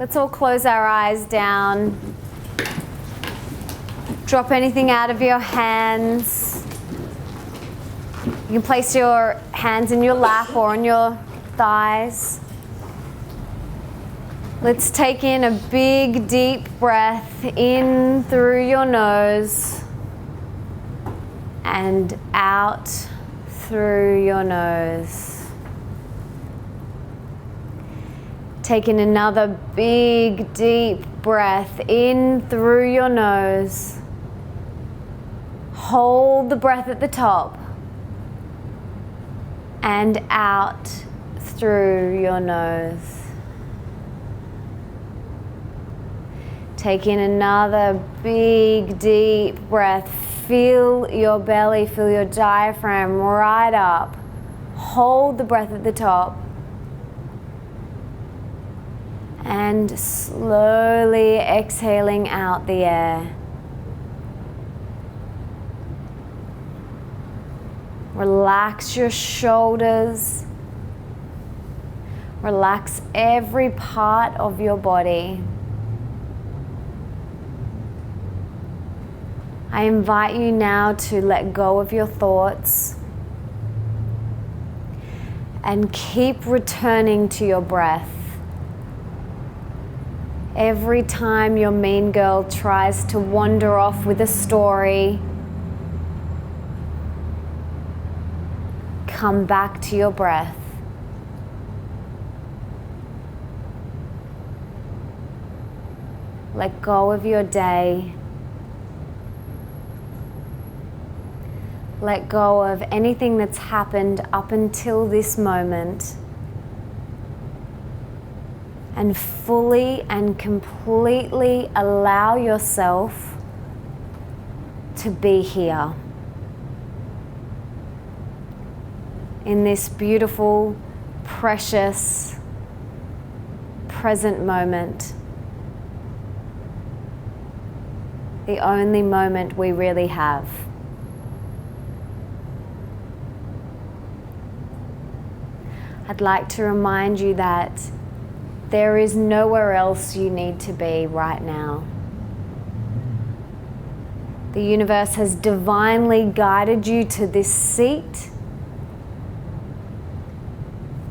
Let's all close our eyes down. Drop anything out of your hands. You can place your hands in your lap or on your thighs. Let's take in a big, deep breath in through your nose and out through your nose. Take in another big, deep breath in through your nose. Hold the breath at the top and out through your nose. Take in another big, deep breath. Feel your belly, feel your diaphragm right up. Hold the breath at the top. And slowly exhaling out the air. Relax your shoulders. Relax every part of your body. I invite you now to let go of your thoughts and keep returning to your breath. Every time your mean girl tries to wander off with a story, come back to your breath. Let go of your day. Let go of anything that's happened up until this moment. And fully and completely allow yourself to be here. In this beautiful, precious, present moment. The only moment we really have. I'd like to remind you that there is nowhere else you need to be right now. The universe has divinely guided you to this seat,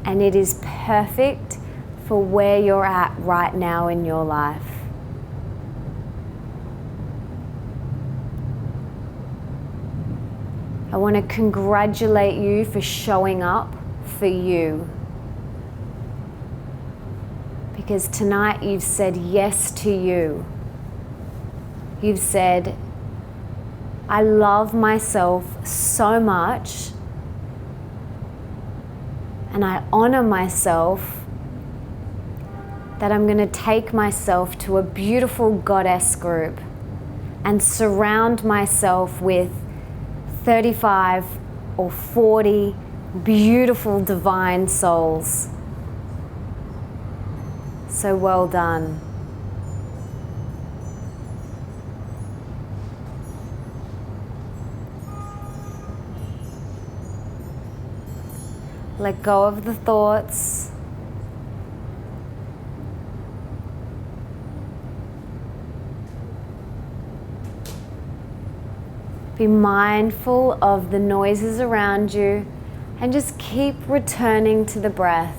and it is perfect for where you're at right now in your life. I want to congratulate you for showing up for you. Because tonight you've said yes to you. You've said, I love myself so much and I honor myself that I'm going to take myself to a beautiful goddess group and surround myself with 35 or 40 beautiful divine souls. So well done. Let go of the thoughts. Be mindful of the noises around you and just keep returning to the breath.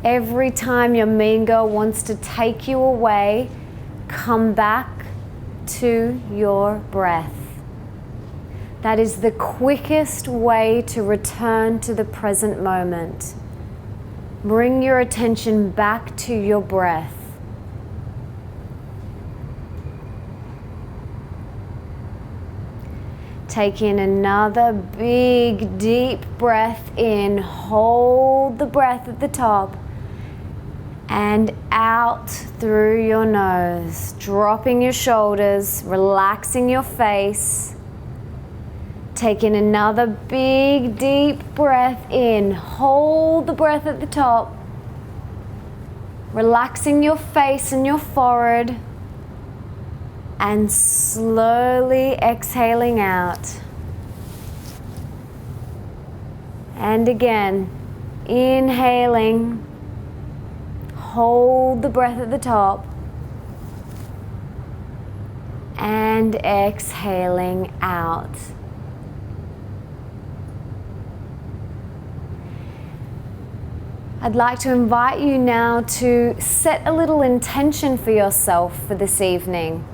Every time your mean girl wants to take you away, come back to your breath. That is the quickest way to return to the present moment. Bring your attention back to your breath. Take in another big, deep breath in. Hold the breath at the top. And out through your nose, dropping your shoulders, relaxing your face. Take in another big, deep breath in. Hold the breath at the top, relaxing your face and your forehead, and slowly exhaling out. And again, inhaling. hold the breath at the top. And exhaling out. I'd like to invite you now to set a little intention for yourself for this evening.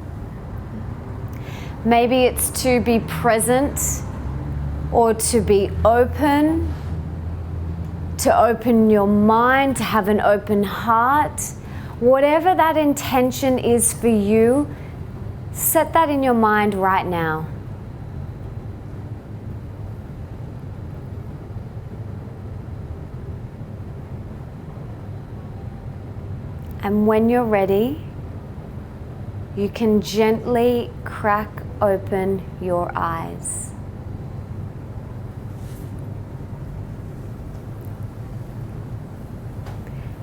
Maybe it's to be present or to be open, to open your mind, to have an open heart. Whatever that intention is for you, set that in your mind right now. And when you're ready, you can gently crack open your eyes.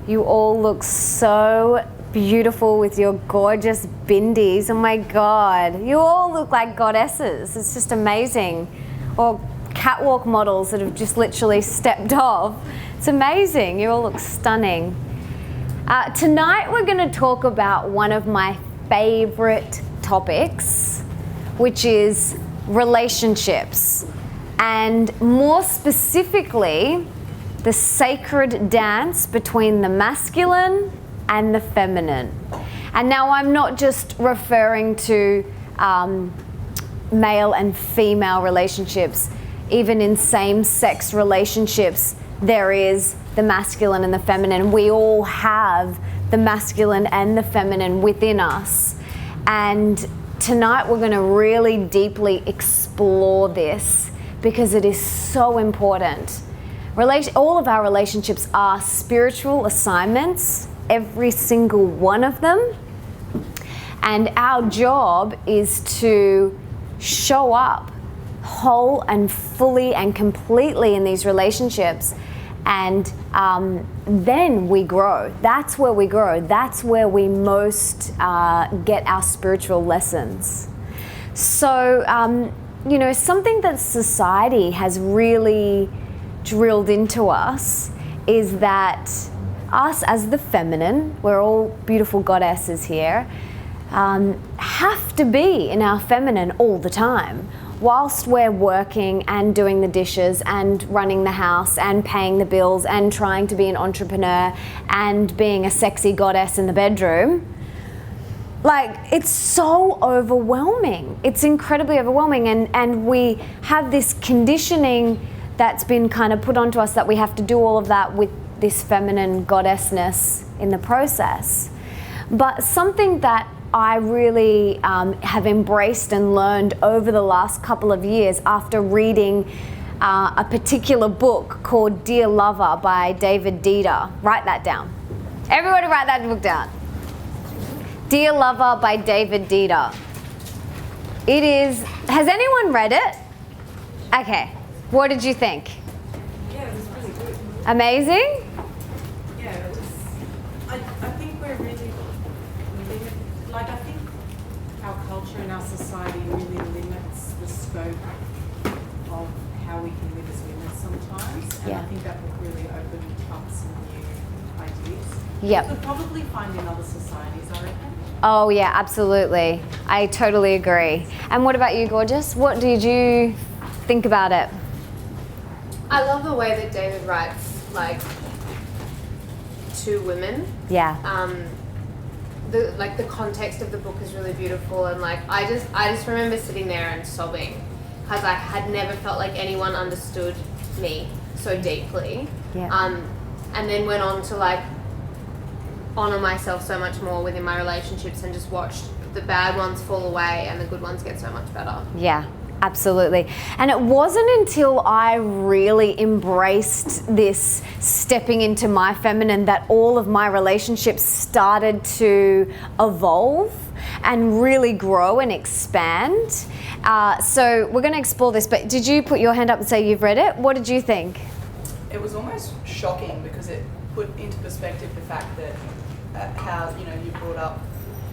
You all look so beautiful with your gorgeous bindies. Oh my God, you all look like goddesses. It's just amazing. Or catwalk models that have just literally stepped off. It's amazing. You all look stunning. Tonight we're going to talk about one of my favorite topics, which is relationships, and more specifically, the sacred dance between the masculine and the feminine. And now I'm not just referring to male and female relationships. Even in same-sex relationships, there is the masculine and the feminine. We all have the masculine and the feminine within us. And tonight we're going to really deeply explore this because it is so important. All of our relationships are spiritual assignments, every single one of them. And our job is to show up whole and fully and completely in these relationships. And then we grow. That's where we grow. That's where we most get our spiritual lessons. So, something that society has really drilled into us is that us as the feminine, we're all beautiful goddesses here, have to be in our feminine all the time, whilst we're working and doing the dishes and running the house and paying the bills and trying to be an entrepreneur and being a sexy goddess in the bedroom. Like, it's so overwhelming. It's incredibly overwhelming, and we have this conditioning that's been kind of put onto us that we have to do all of that with this feminine goddessness in the process. But something that I really have embraced and learned over the last couple of years after reading a particular book called Dear Lover by David Dieter. Write that down. Everybody write that book down. Dear Lover by David Dieter. It is, has anyone read it? Okay. What did you think? Yeah, it was really good. Amazing? Yeah, it was. I think we're really I think our culture and our society really limits the scope of how we can live as women sometimes. And I think that book really opened up some new ideas. Yep. You could probably find in other societies, I reckon. Oh yeah, absolutely. I totally agree. And what about you, Gorgeous? What did you think about it? I love the way that David writes, like, to women. Yeah. The context of the book is really beautiful, and like I just remember sitting there and sobbing because I had never felt like anyone understood me so deeply. Yeah. And then went on to like honor myself so much more within my relationships and just watched the bad ones fall away and the good ones get so much better. Yeah. Absolutely. And it wasn't until I really embraced this stepping into my feminine that all of my relationships started to evolve and really grow and expand. So we're going to explore this, but did you put your hand up and say you've read it? What did you think? It was almost shocking because it put into perspective the fact that how, you brought up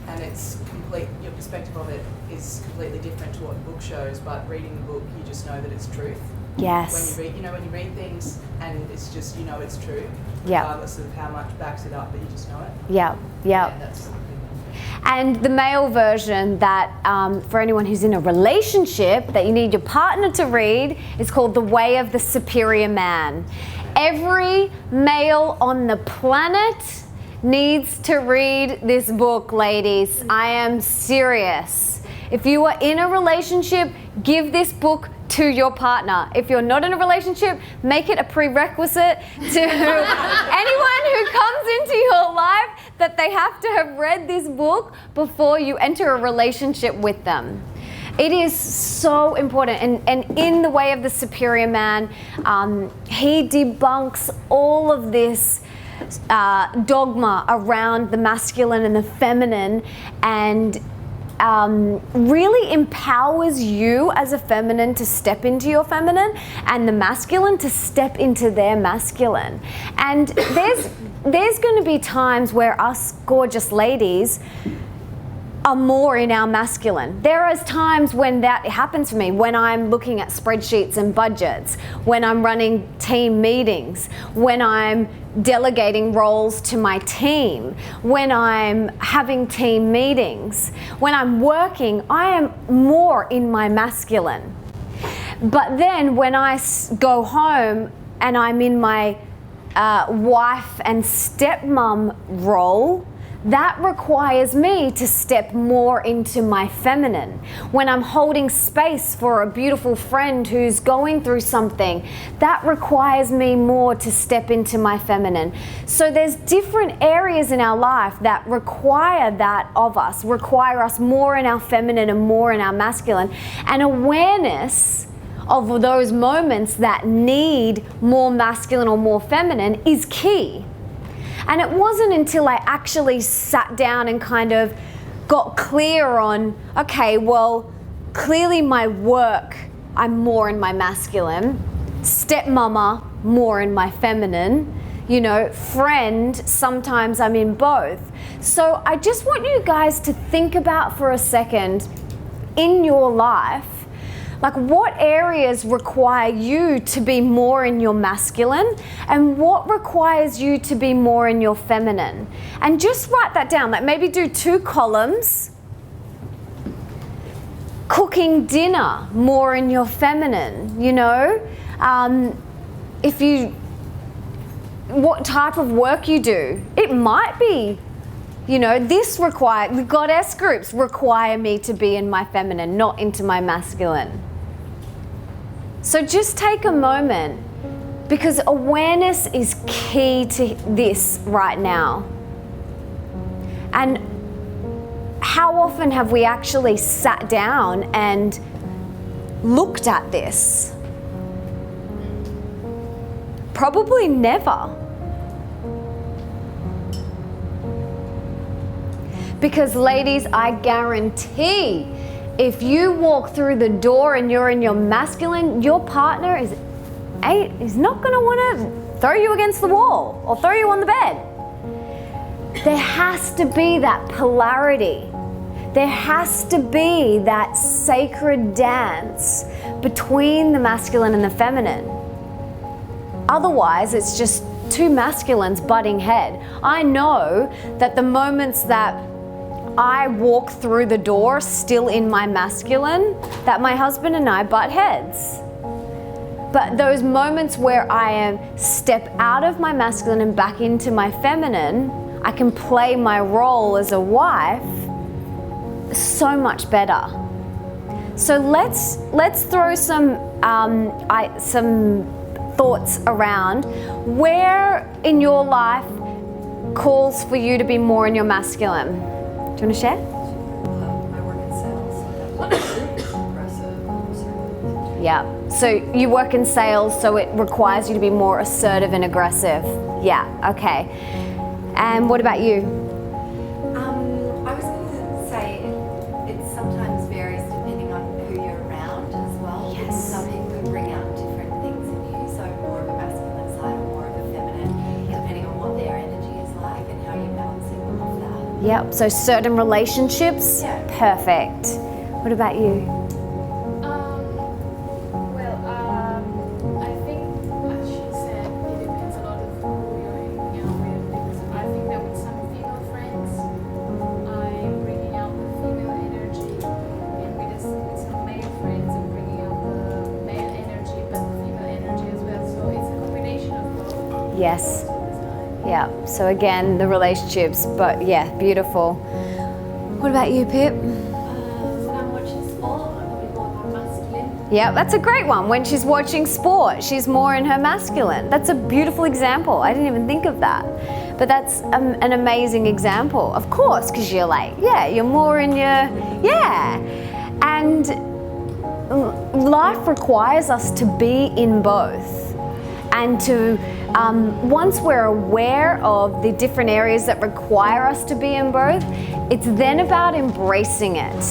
and it's complete. Your perspective of it is completely different to what the book shows. But reading the book, you just know that it's truth. Yes. When you read things, and it's just it's true, Yeah. regardless of how much backs it up, but you just know it. Yeah. Yeah. That's. And the male version that, for anyone who's in a relationship, that you need your partner to read is called The Way of the Superior Man. Every male on the planet needs to read this book, ladies. I am serious. If you are in a relationship, give this book to your partner. If you're not in a relationship, make it a prerequisite to anyone who comes into your life that they have to have read this book before you enter a relationship with them. It is so important. And in The Way of the Superior Man, he debunks all of this dogma around the masculine and the feminine, and really empowers you as a feminine to step into your feminine, and the masculine to step into their masculine. And there's going to be times where us gorgeous ladies are more in our masculine. There is times when that happens for me, when I'm looking at spreadsheets and budgets, when I'm running team meetings, when I'm delegating roles to my team, when I'm having team meetings, when I'm working, I am more in my masculine. But then when I go home and I'm in my wife and stepmom role, that requires me to step more into my feminine. When I'm holding space for a beautiful friend who's going through something, that requires me more to step into my feminine. So there's different areas in our life that require that of us, require us more in our feminine and more in our masculine. And awareness of those moments that need more masculine or more feminine is key. And it wasn't until I actually sat down and kind of got clear on, okay, well, clearly my work, I'm more in my masculine, stepmama, more in my feminine, friend, sometimes I'm in both. So I just want you guys to think about for a second in your life, like what areas require you to be more in your masculine and what requires you to be more in your feminine. And just write that down, like maybe do 2 columns. Cooking dinner, more in your feminine, what type of work you do. It might be, the goddess groups require me to be in my feminine, not into my masculine. So just take a moment, because awareness is key to this right now. And how often have we actually sat down and looked at this? Probably never. Because ladies, I guarantee if you walk through the door and you're in your masculine, your partner is not going to want to throw you against the wall or throw you on the bed. There has to be that polarity. There has to be that sacred dance between the masculine and the feminine. Otherwise, it's just 2 masculines butting head. I know that the moments that I walk through the door still in my masculine, that my husband and I butt heads. But those moments where I step out of my masculine and back into my feminine, I can play my role as a wife so much better. So let's throw some thoughts around where in your life calls for you to be more in your masculine. Do you want to share? I work in sales, so that's aggressive, assertive. Yeah. So you work in sales, so it requires you to be more assertive and aggressive. Yeah. Okay. And what about you? I was going to say it sometimes varies depending on who you're around as well. Yes. Some people can bring out different things in you, so more of a masculine side or more of a feminine, depending on what their energy is like and how you're balancing off that. Yep, so certain relationships, Yeah. perfect. What about you? I think, as she said, it depends a lot of who you're hanging out with. Because I think that with some female friends, I'm bringing out the female energy, and with some male friends, I'm bringing out the male energy, but the female energy as well. So it's a combination of both. Yes. All the time. Yeah, so again, the relationships, but yeah, beautiful. What about you, Pip? When I'm watching sport, I'm a bit more masculine. Yeah, that's a great one. When she's watching sport, she's more in her masculine. That's a beautiful example. I didn't even think of that. But that's an amazing example. Of course, because you're like, yeah, you're more in your, yeah. And life requires us to be in both. And to, once we're aware of the different areas that require us to be in both, it's then about embracing it.